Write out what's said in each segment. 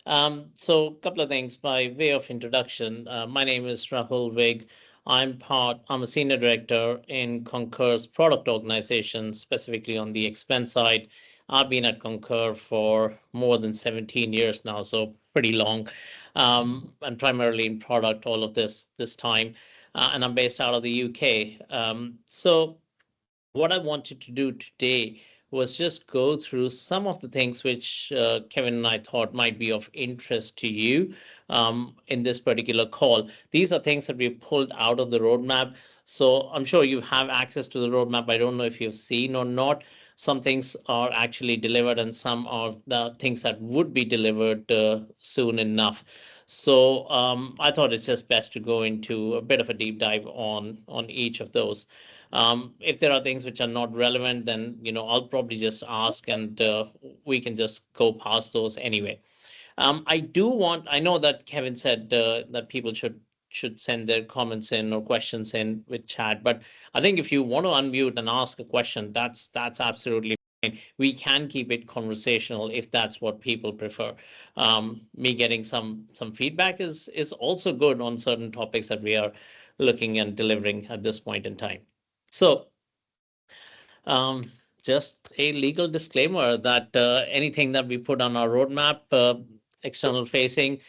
So a couple of things by way of introduction. My name is Rahul Vig. I'm a senior director in Concur's product organization, specifically on the expense side. I've been at Concur for more than 17 years now, so pretty long, and primarily in product all of this time. And I'm based out of the UK. So what I wanted to do today was just go through some of the things which Kevin and I thought might be of interest to you in this particular call. These are things that we pulled out of the roadmap. So I'm sure you have access to the roadmap. I don't know if you've seen or not. Some things are actually delivered, and some are the things that would be delivered soon enough. So I thought it's just best to go into a bit of a deep dive on each of those. If there are things which are not relevant, then I'll probably just ask, and we can just go past those anyway. I know that Kevin said that people should send their comments in or questions in with chat, but I think if you want to unmute and ask a question, that's absolutely fine. We can keep it conversational if that's what people prefer. Me getting some feedback is also good on certain topics that we are looking and delivering at this point in time. So, um, just a legal disclaimer that anything that we put on our roadmap, external facing,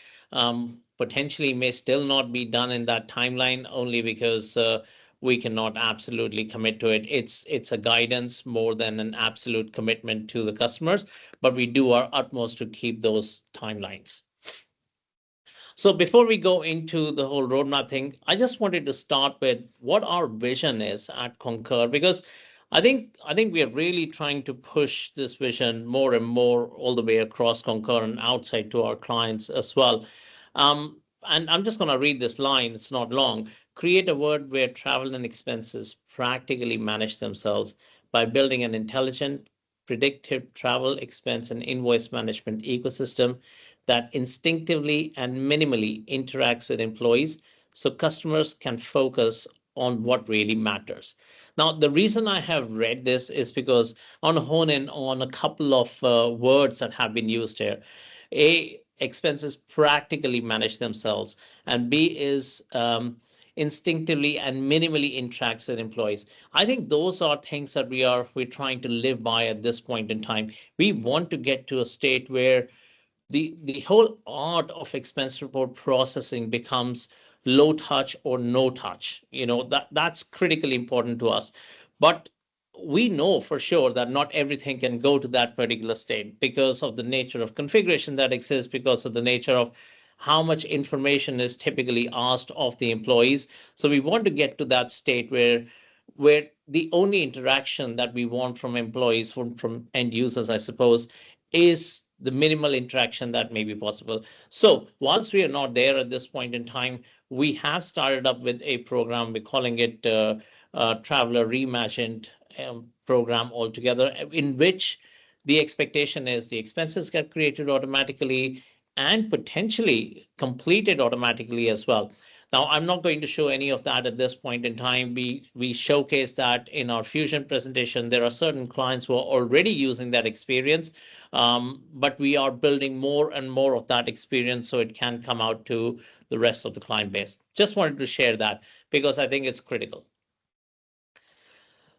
potentially may still not be done in that timeline only because we cannot absolutely commit to it. It's a guidance more than an absolute commitment to the customers, but we do our utmost to keep those timelines. So before we go into the whole roadmap thing, I just wanted to start with what our vision is at Concur, because I think we are really trying to push this vision more and more all the way across Concur and outside to our clients as well. And I'm just going to read this line. It's not long. Create a world where travel and expenses practically manage themselves by building an intelligent, predictive travel expense and invoice management ecosystem that instinctively and minimally interacts with employees so customers can focus on what really matters. Now, the reason I have read this is because I want to hone in on a couple of words that have been used here. A, expenses practically manage themselves, and B is instinctively and minimally interacts with employees. I think those are things that we're trying to live by at this point in time. We want to get to a state where the whole art of expense report processing becomes low touch or no touch. That's critically important to us. But we know for sure that not everything can go to that particular state because of the nature of configuration that exists, because of the nature of how much information is typically asked of the employees. So we want to get to that state where the only interaction that we want from employees, from end users, I suppose, is the minimal interaction that may be possible. So whilst we are not there at this point in time, we have started up with a program. We're calling it Traveler Reimagined program altogether, in which the expectation is the expenses get created automatically and potentially completed automatically as well. Now, I'm not going to show any of that at this point in time. We showcase that in our Fusion presentation. There are certain clients who are already using that experience, but we are building more and more of that experience so it can come out to the rest of the client base. Just wanted to share that because I think it's critical.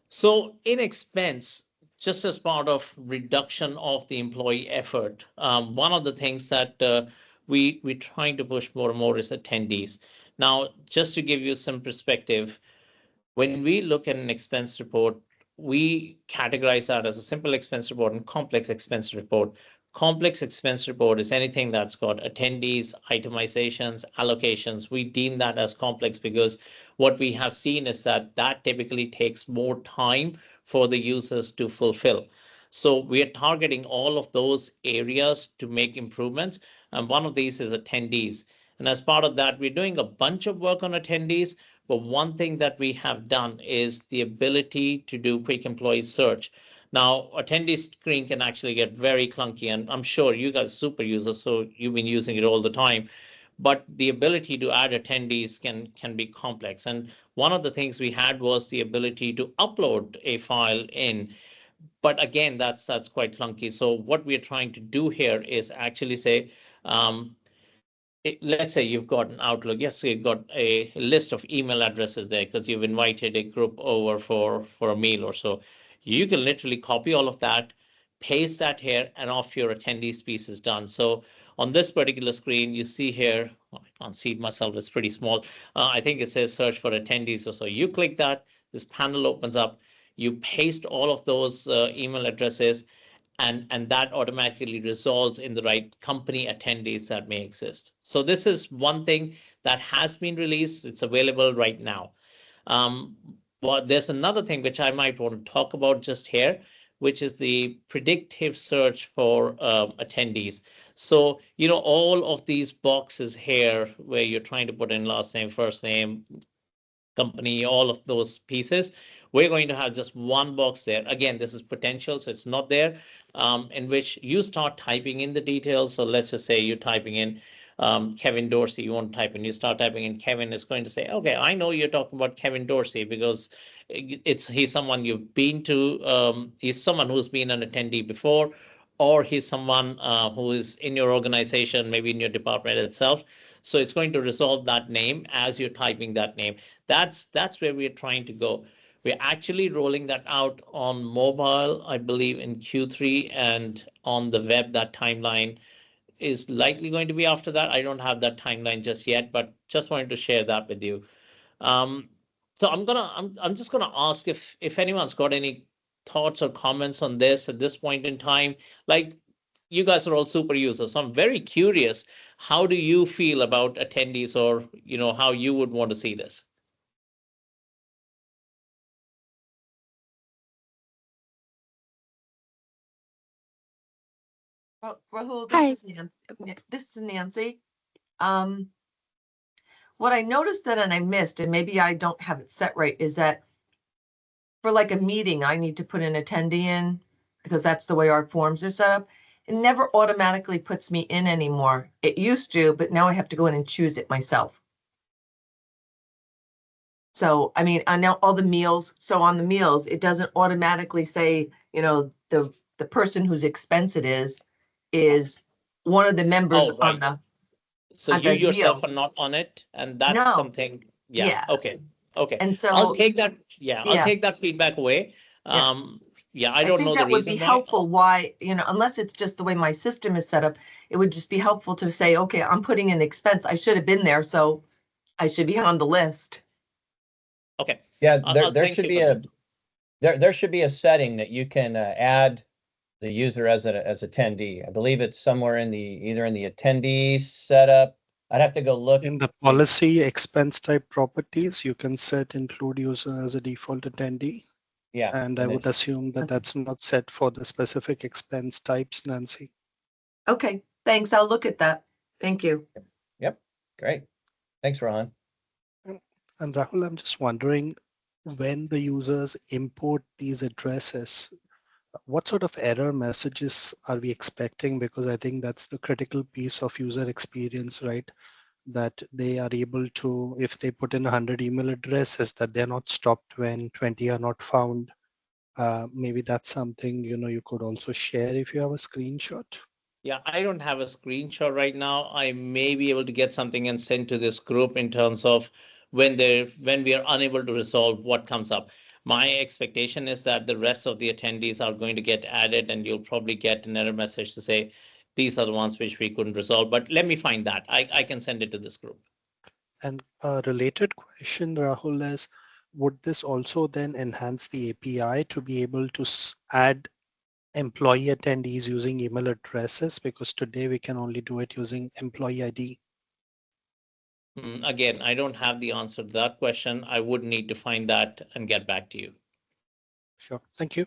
So in expense, just as part of reduction of the employee effort, one of the things that we're trying to push more and more is attendees. Now, just to give you some perspective, when we look at an expense report, we categorize that as a simple expense report and complex expense report. Complex expense report is anything that's got attendees, itemizations, allocations. We deem that as complex because what we have seen is that that typically takes more time for the users to fulfill. So we are targeting all of those areas to make improvements. And one of these is attendees. And as part of that, we're doing a bunch of work on attendees. But one thing that we have done is the ability to do quick employee search. Now, attendee screen can actually get very clunky, and I'm sure you guys are super users, so you've been using it all the time. But the ability to add attendees can be complex. And one of the things we had was the ability to upload a file in. But again, that's quite clunky. So what we're trying to do here is actually say, um, let's say you've got an Outlook. Yes, you've got a list of email addresses there because you've invited a group over for a meal or so. You can literally copy all of that, paste that here, and off your attendees piece is done. So on this particular screen, you see here, oh, I can't see it myself, it's pretty small. I think it says search for attendees or so. You click that, this panel opens up, you paste all of those email addresses, and that automatically resolves in the right company attendees that may exist. So this is one thing that has been released. It's available right now. Um, but there's another thing which I might want to talk about just here, which is the predictive search for attendees. So, all of these boxes here where you're trying to put in last name, first name, company, all of those pieces. We're going to have just one box there. Again, this is potential, so it's not there, in which you start typing in the details. So let's just say you're typing in Kevin Dorsey, you want to type in, you start typing in Kevin, is going to say, okay, I know you're talking about Kevin Dorsey because he's someone you've been to, he's someone who's been an attendee before, or he's someone who is in your organization, maybe in your department itself. So it's going to resolve that name as you're typing that name. That's where we're trying to go. We're actually rolling that out on mobile, I believe, in Q3, and on the web, that timeline is likely going to be after that. I don't have that timeline just yet, but just wanted to share that with you. Um, so I'm just gonna ask if anyone's got any thoughts or comments on this at this point in time. Like, you guys are all super users, so I'm very curious. How do you feel about attendees, or how you would want to see this? Rahul, Hi. this is Nancy. Um, what I noticed that and I missed, and maybe I don't have it set right, is that for like a meeting, I need to put an attendee in because that's the way our forms are set up. It never automatically puts me in anymore. It used to, but now I have to go in and choose it myself. So, I mean, I know all the meals. So on the meals, it doesn't automatically say, the person whose expense it is one of the members Oh, on right. the So on you the yourself meal. are not on it, and that's No, something. Yeah. yeah. Okay. Okay. And I'll so, take that. Yeah, I'll yeah, take that feedback away. yeah. Yeah, I I don't think know the that would be reason why. helpful. Why, unless it's just the way my system is set up, it would just be helpful to say, okay, I'm putting in the expense. I should have been there, so I should be on the list. Okay. Yeah, I'll there thank should you be for that. there should be a setting that you can add the user as attendee. I believe it's somewhere in either in the attendee setup. I'd have to go look. In the policy expense type properties, you can set include user as a default attendee. Yeah, And I would assume that that's not set for the specific expense types, Nancy. Okay, thanks. I'll look at that. Thank you. Yep, great. Thanks, Rohan. And Rahul, I'm just wondering, when the users import these addresses, what sort of error messages are we expecting? Because I think that's the critical piece of user experience, right? That they are able to, if they put in 100 email addresses, that they're not stopped when 20 are not found. Maybe that's something, you could also share if you have a screenshot. Yeah, I don't have a screenshot right now. I may be able to get something and send to this group in terms of when we are unable to resolve what comes up. My expectation is that the rest of the attendees are going to get added, and you'll probably get an error message to say these are the ones which we couldn't resolve. But let me find that. I can send it to this group. And a related question, Rahul, is would this also then enhance the API to be able to add employee attendees using email addresses? Because today we can only do it using employee ID. Again, I don't have the answer to that question. I would need to find that and get back to you. Sure. Thank you.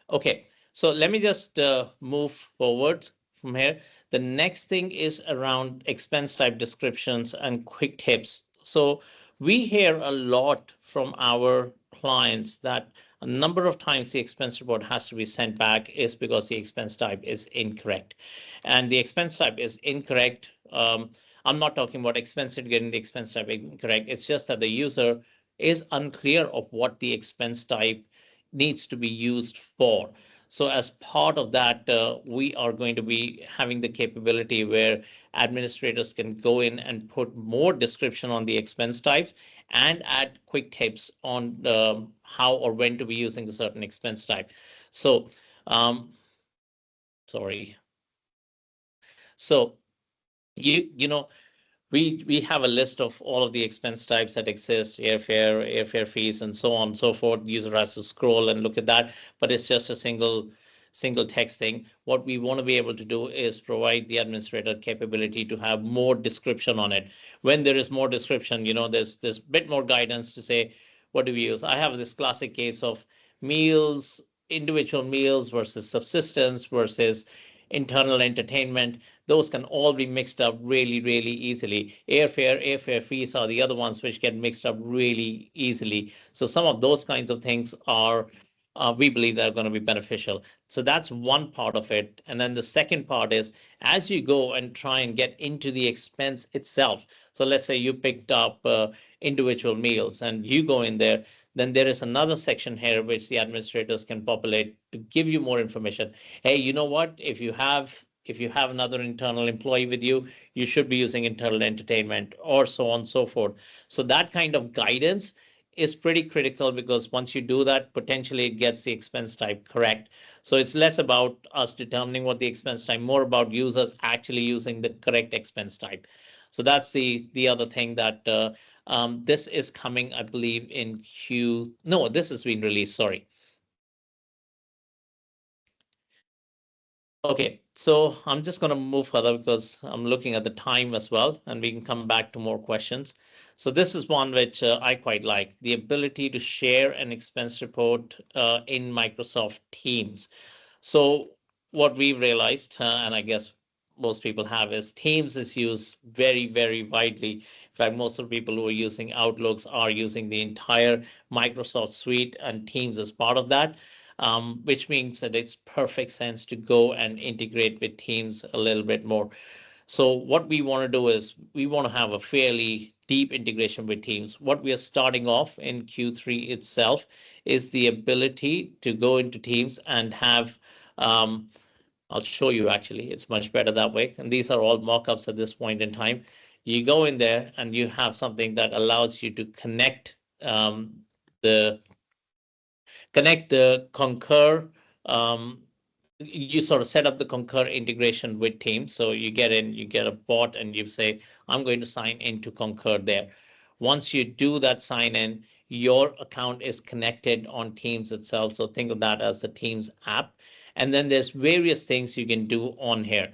Okay, so let me just move forward from here. The next thing is around expense type descriptions and quick tips. So we hear a lot from our clients that a number of times the expense report has to be sent back is because the expense type is incorrect. And the expense type is incorrect. I'm not talking about expense getting the expense type incorrect. It's just that the user is unclear of what the expense type needs to be used for. So as part of that, we are going to be having the capability where administrators can go in and put more description on the expense types and add quick tips on how or when to be using a certain expense type. So, sorry. So you know we have a list of all of the expense types that exist, airfare fees, and so on and so forth. The user has to scroll and look at that, but it's just a single text thing. What we want to be able to do is provide the administrator capability to have more description on it. When there is more description, there's a bit more guidance to say, what do we use? I have this classic case of meals, individual meals versus subsistence versus internal entertainment. Those can all be mixed up really, really easily. Airfare fees are the other ones which get mixed up really easily. So some of those kinds of things are, we believe, they're going to be beneficial. So that's one part of it. And then the second part is as you go and try and get into the expense itself. So let's say you picked up individual meals and you go in there, then there is another section here which the administrators can populate to give you more information. Hey, you know what? If you have another internal employee with you, you should be using internal entertainment, or so on and so forth. So that kind of guidance is pretty critical, because once you do that, potentially it gets the expense type correct. So it's less about us determining what the expense type, more about users actually using the correct expense type. So that's the other thing that this is coming, I believe, in Q. No, this has been released. Sorry. Okay, so I'm just going to move further because I'm looking at the time as well, and we can come back to more questions. So this is one which I quite like, the ability to share an expense report in Microsoft Teams. So what we've realized, and I guess most people have, is Teams is used very, very widely. In fact, most of the people who are using Outlooks are using the entire Microsoft suite, and Teams is part of that. Which means that it's perfect sense to go and integrate with Teams a little bit more. So what we want to do is we want to have a fairly deep integration with Teams. What we are starting off in Q3 itself is the ability to go into Teams and have, I'll show you actually, it's much better that way. And these are all mock-ups at this point in time. You go in there and you have something that allows you to the connect the Concur. You sort of set up the Concur integration with Teams. So you get in, you get a bot, and you say, I'm going to sign into Concur there. Once you do that sign in, your account is connected on Teams itself. So think of that as the Teams app. And then there's various things you can do on here.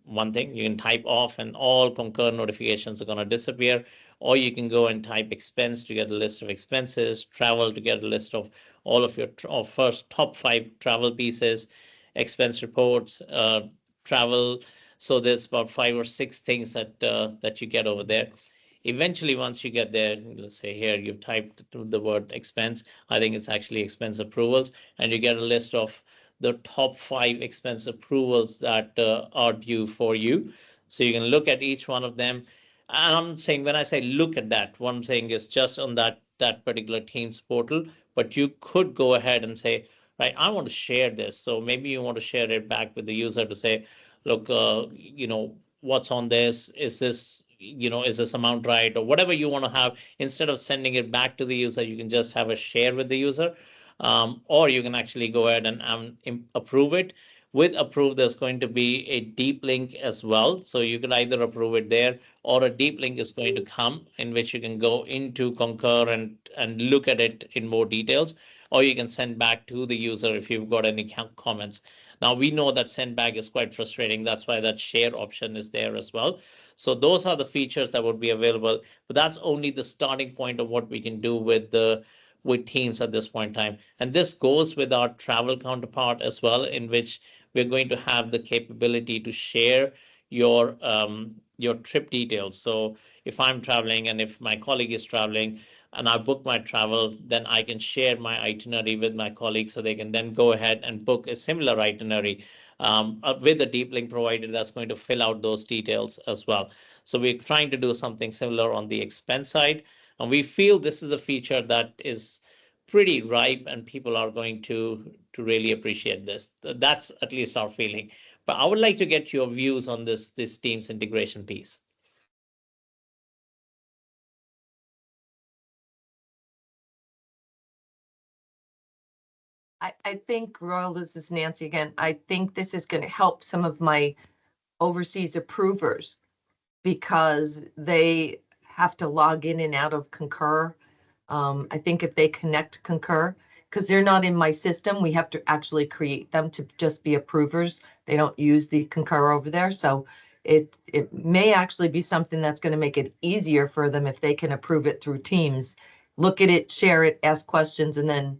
One thing, you can type off and all Concur notifications are going to disappear, or you can go and type expense to get a list of expenses, travel to get a list of all of your first top 5 travel pieces, expense reports, travel. So there's about 5 or 6 things that you get over there. Eventually, once you get there, let's say here you've typed the word expense. I think it's actually expense approvals, and you get a list of the top 5 expense approvals that are due for you. So you can look at each one of them. And I'm saying, when I say look at that, what I'm saying is just on that particular Teams portal, but you could go ahead and say, right, I want to share this. So maybe you want to share it back with the user to say, look, what's on this? Is this amount right? Or whatever you want to have. Instead of sending it back to the user, you can just have a share with the user. Or you can actually go ahead and approve it. With approve, there's going to be a deep link as well. So you can either approve it there, or a deep link is going to come in which you can go into Concur and look at it in more details, or you can send back to the user if you've got any comments. Now, we know that send back is quite frustrating. That's why that share option is there as well. So those are the features that would be available, but that's only the starting point of what we can do with Teams at this point in time. And this goes with our travel counterpart as well, in which we're going to have the capability to share your trip details. So if I'm traveling and if my colleague is traveling and I book my travel, then I can share my itinerary with my colleagues, so they can then go ahead and book a similar itinerary with a deep link provider that's going to fill out those details as well. So we're trying to do something similar on the expense side. And we feel this is a feature that is pretty ripe, and people are going to really appreciate this. That's at least our feeling. But I would like to get your views on this Teams integration piece. I think, Royal, this is Nancy again. I think this is going to help some of my overseas approvers because they have to log in and out of Concur. I think if they connect Concur, because they're not in my system, we have to actually create them to just be approvers. They don't use the Concur over there. So it may actually be something that's going to make it easier for them if they can approve it through Teams, look at it, share it, ask questions, and then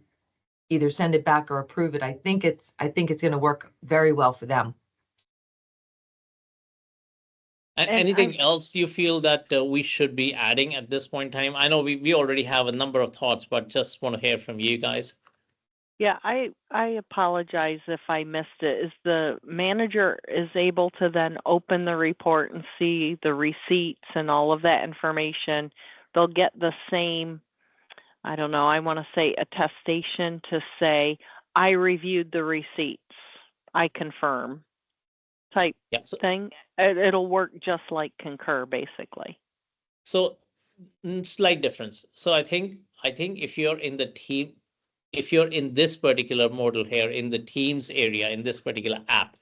either send it back or approve it. I think it's going to work very well for them. And And anything else you feel that we should be adding at this point in time? I know we already have a number of thoughts, but just want to hear from you guys. Yeah, I apologize if I missed it. Is the manager is able to then open the report and see the receipts and all of that information? They'll get the same, I don't know, I want to say attestation to say, I reviewed the receipts, I confirm type Yeah. So, thing. It'll work just like Concur, basically. so slight difference. So I think if you're in the team, if you're in this particular model here in the Teams area in this particular app,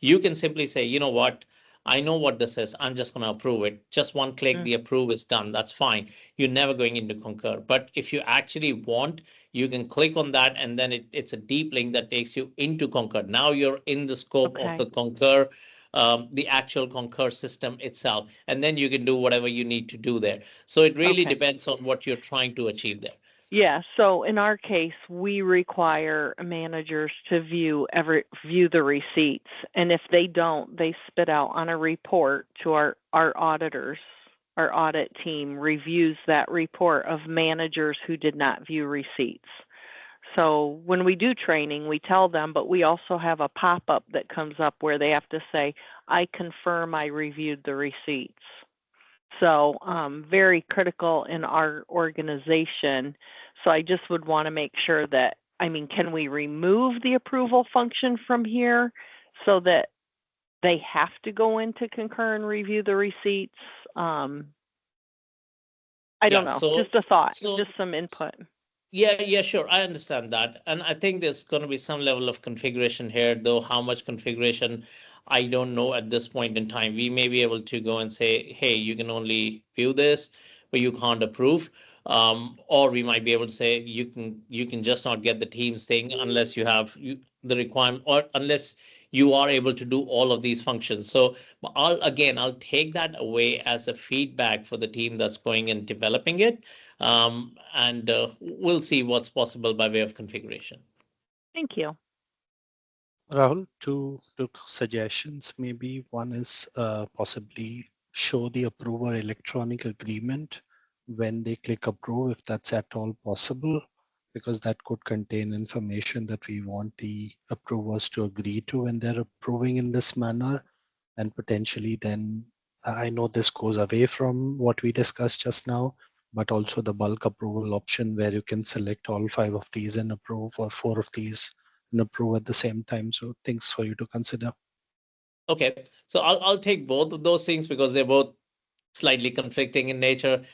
you can simply say, you know what, I know what this is. I'm just going to approve it. Just one click, the approve is done. That's fine. You're never going into Concur. But if you actually want, you can click on that, and then it's a deep link that takes you into Concur. Now you're in the scope of the Concur, the actual Concur system itself, and then you can do whatever you need to do there. So it really depends on what you're trying to achieve there. Yeah, so in our case, we require managers to view the receipts, and if they don't, they spit out on a report to our auditors. Our audit team reviews that report of managers who did not view receipts. So when we do training, we tell them, but we also have a pop-up that comes up where they have to say, I confirm I reviewed the receipts. So very critical in our organization. So I just would want to make sure that, I mean, can we remove the approval function from here so that they have to go into Concur and review the receipts? I don't know, just a thought, just some input. Yeah, sure. I understand that. And I think there's going to be some level of configuration here, though how much configuration, I don't know at this point in time. We may be able to go and say, hey, you can only view this, but you can't approve. Or we might be able to say you can just not get the Teams thing unless you have the requirement, or unless you are able to do all of these functions. So I'll take that away as a feedback for the team that's going and developing it. And we'll see what's possible by way of configuration. Thank you. Rahul, two suggestions. Maybe one is possibly show the approver electronic agreement when they click approve, if that's at all possible, because that could contain information that we want the approvers to agree to when they're approving in this manner. And potentially then, I know this goes away from what we discussed just now, but also the bulk approval option where you can select all 5 of these and approve, or 4 of these and approve at the same time. So things for you to consider. Okay, so I'll take both of those things because they're both slightly conflicting in nature.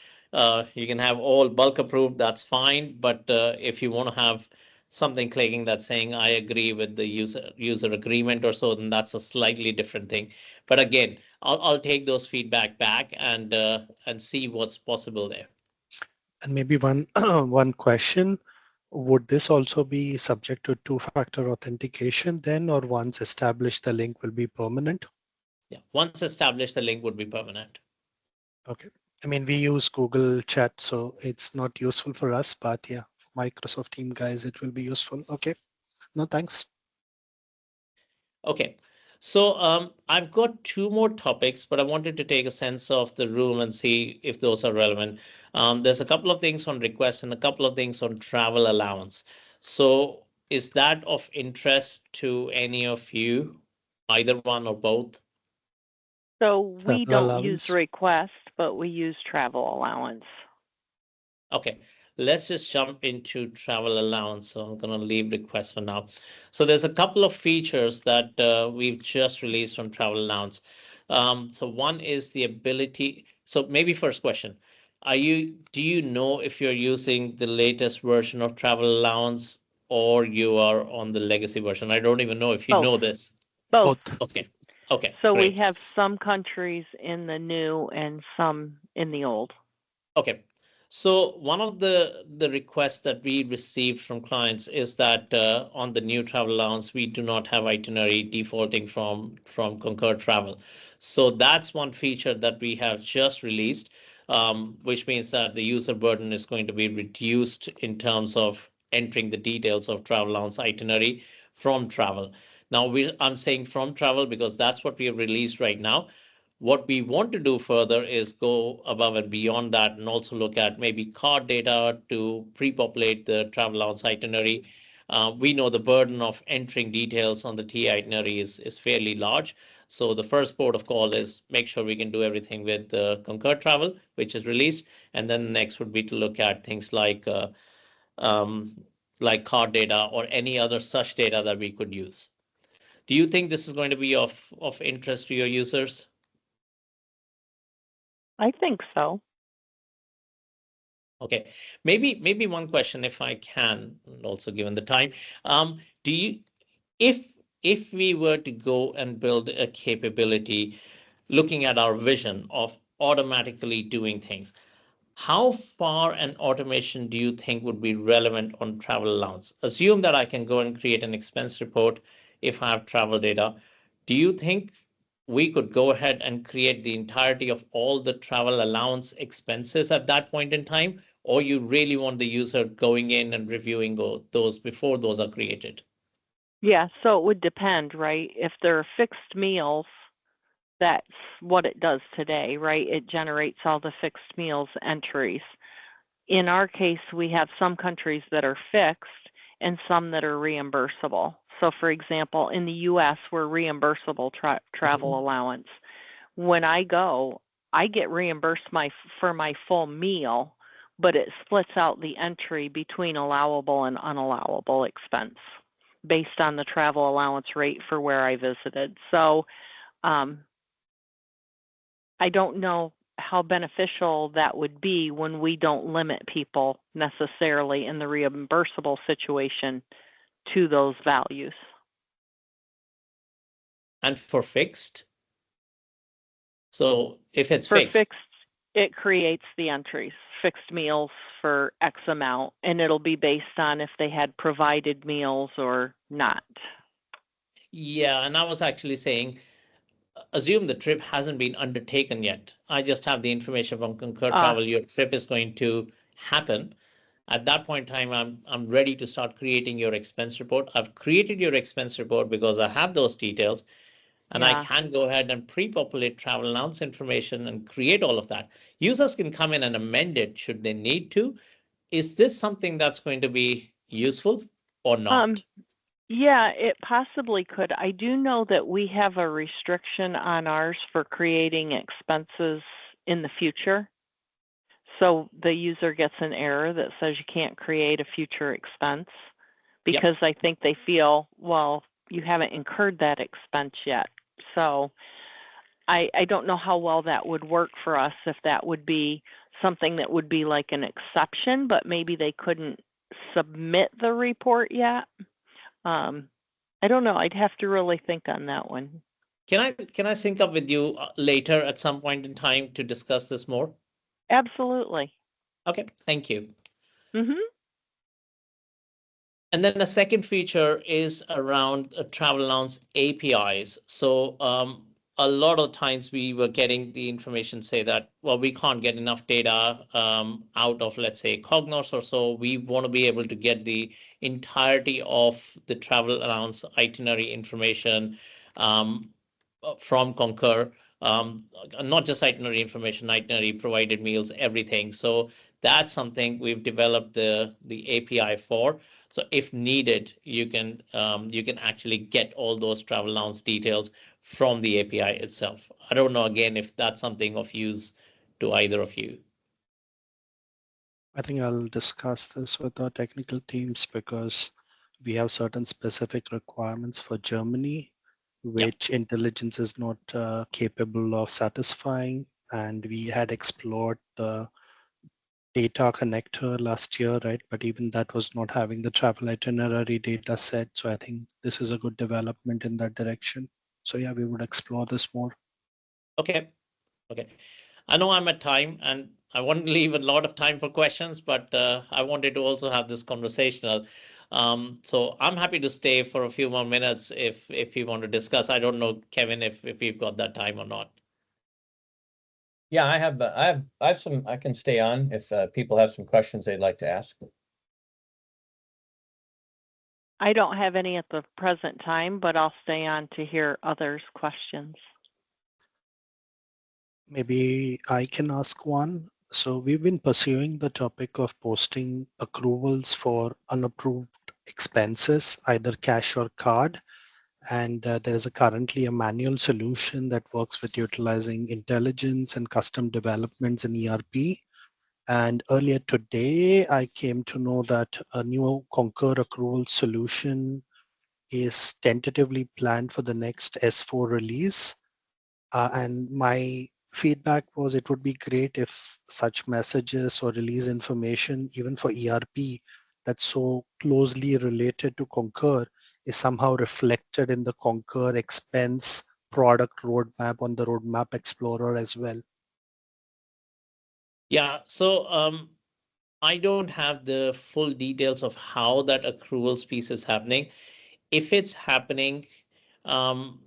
You can have all bulk approved, that's fine. But if you want to have something clicking that's saying I agree with the user agreement or so, then that's a slightly different thing. But again, I'll take those feedback back and see what's possible there. And maybe one question. Would this also be subject to 2-factor authentication then, or once established, the link will be permanent? Yeah, once established, the link would be permanent. Okay. I mean, we use Google Chat, so it's not useful for us, but yeah, Microsoft Team guys, it will be useful. Okay. No, thanks. Okay. So I've got 2 more topics, but I wanted to take a sense of the room and see if those are relevant. There's a couple of things on requests and a couple of things on travel allowance. So is that of interest to any of you, either one or both? So we Travel don't use allowance. request, but we use travel allowance. Okay. let's just jump into travel allowance. So I'm going to leave requests for now. So there's a couple of features that we've just released on travel allowance. So one is the ability. So maybe first question, do you know if you're using the latest version of travel allowance or you are on the legacy version? I don't even know if you Both. know this. Both. Okay. Okay. So we Great. have some countries in the new and some in the old. Okay. So one of the requests that we received from clients is that on the new travel allowance, we do not have itinerary defaulting from Concur Travel. So that's one feature that we have just released, which means that the user burden is going to be reduced in terms of entering the details of travel allowance itinerary from travel. Now I'm saying from travel because that's what we have released right now. What we want to do further is go above and beyond that and also look at maybe card data to pre-populate the travel allowance itinerary. We know the burden of entering details on the T itinerary is fairly large. So the first port of call is make sure we can do everything with the Concur Travel, which is released. And then the next would be to look at things like card data or any other such data that we could use. Do you think this is going to be of interest to your users? I think so. Okay, maybe one question if I can, and also given the time. Do you, if we were to go and build a capability, looking at our vision of automatically doing things, how far an automation do you think would be relevant on travel allowance? Assume that I can go and create an expense report if I have travel data. Do you think we could go ahead and create the entirety of all the travel allowance expenses at that point in time? Or you really want the user going in and reviewing those before those are created? Yeah, so it would depend, right? If there are fixed meals, that's what it does today, right? It generates all the fixed meals entries. In our case, we have some countries that are fixed and some that are reimbursable. So for example, in the US, we're reimbursable travel allowance. When I go, I get reimbursed for my full meal, but it splits out the entry between allowable and unallowable expense based on the travel allowance rate for where I visited. So I don't know how beneficial that would be when we don't limit people necessarily in the reimbursable situation to those values. And for fixed? So if it's For fixed, fixed, it creates the entries, fixed meals for X amount, and it'll be based on if they had provided meals or not. yeah, and I was actually saying, assume the trip hasn't been undertaken yet. I just have the information from Concur Travel. Your trip is going to happen. At that point in time, I'm ready to start creating your expense report. I've created your expense report because I have those details, and I can go ahead and pre-populate travel allowance information and create all of that. Users can come in and amend it should they need to. Is this something that's going to be useful or not? Yeah, it possibly could. I do know that we have a restriction on ours for creating expenses in the future. So the user gets an error that says you can't create a future expense because I think they feel, well, you haven't incurred that expense yet. So I don't know how well that would work for us, if that would be something that would be like an exception, but maybe they couldn't submit the report yet. I don't know. I'd have to really think on that one. Can I sync up with you later at some point in time to discuss this more? Absolutely. Okay, thank you. Mm-hmm. And then the second feature is around travel allowance APIs. So a lot of times we were getting the information say that, well, we can't get enough data out of, let's say, Cognos or so. We want to be able to get the entirety of the travel allowance itinerary information from Concur, not just itinerary information, itinerary, provided meals, everything. So that's something we've developed the API for. So if needed, you can actually get all those travel allowance details from the API itself. I don't know, again, if that's something of use to either of you. I think I'll discuss this with our technical teams because we have certain specific requirements for Germany, Yeah. which intelligence is not capable of satisfying. And we had explored the data connector last year, right? But even that was not having the travel itinerary data set. So I think this is a good development in that direction. So yeah, we would explore this more. Okay. Okay. I know I'm at time and I want to leave a lot of time for questions, but I wanted to also have this conversational. So I'm happy to stay for a few more minutes if you want to discuss. I don't know, Kevin, if you've got that time or not. Yeah, I have some, I can stay on if people have some questions they'd like to ask. I don't have any at the present time, but I'll stay on to hear others' questions. Maybe I can ask one. So we've been pursuing the topic of posting accruals for unapproved expenses, either cash or card. And there is currently a manual solution that works with utilizing intelligence and custom developments in ERP. And earlier today, I came to know that a new Concur accrual solution is tentatively planned for the next S4 release. And my feedback was it would be great if such messages or release information, even for ERP, that's so closely related to Concur, is somehow reflected in the Concur expense product roadmap on the Roadmap Explorer as well. Yeah. So I don't have the full details of how that accruals piece is happening. If it's happening, um,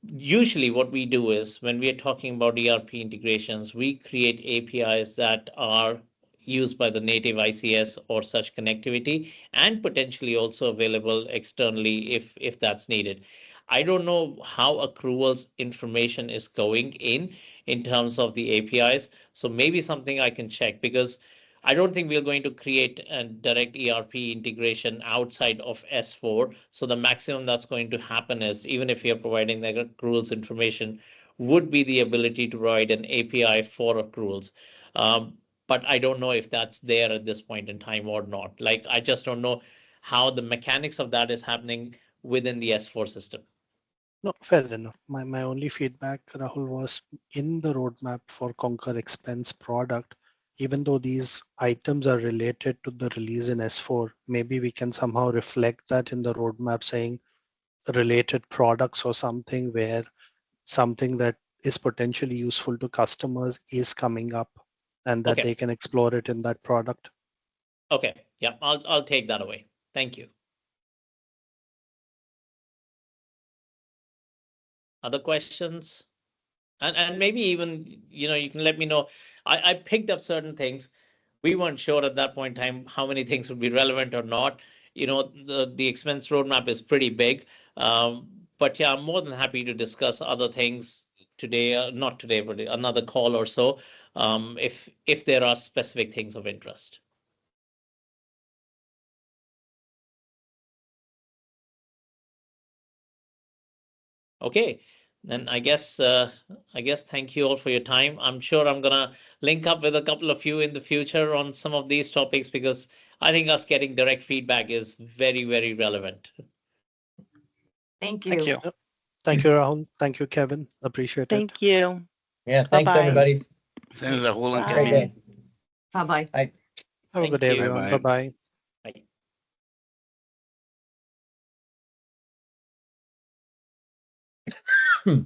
usually what we do is when we are talking about ERP integrations, we create APIs that are used by the native ICS or such connectivity and potentially also available externally if that's needed. I don't know how accruals information is going in terms of the APIs. So maybe something I can check because I don't think we're going to create a direct ERP integration outside of S4. So the maximum that's going to happen is even if you're providing the accruals information, would be the ability to provide an API for accruals. But I don't know if that's there at this point in time or not. Like I just don't know how the mechanics of that is happening within the S4 system. No, fair enough. My only feedback, Rahul, was in the roadmap for Concur Expense product, even though these items are related to the release in S4, maybe we can somehow reflect that in the roadmap saying related products or something where something that is potentially useful to customers is coming up and that Okay. they can explore it in that product. Okay. Yeah, I'll take that away. Thank you. Other questions? And maybe even, you can let me know. I picked up certain things. We weren't sure at that point in time how many things would be relevant or not. The expense roadmap is pretty big. But yeah, I'm more than happy to discuss other things today, not today, but another call or so, if there are specific things of interest. Okay, then I guess thank you all for your time. I'm sure I'm gonna link up with a couple of you in the future on some of these topics because I think us getting direct feedback is very, very relevant. Thank Thank you. you. Thank you, Rahul. Thank you, Kevin. Appreciate it. Thank you. Yeah, thanks, Bye-bye. everybody. Thanks, Rahul and Bye. Great day. Kevin. Bye-bye. Have a Thank good day, you. everyone. Bye-bye. Bye-bye. Bye. Hmm.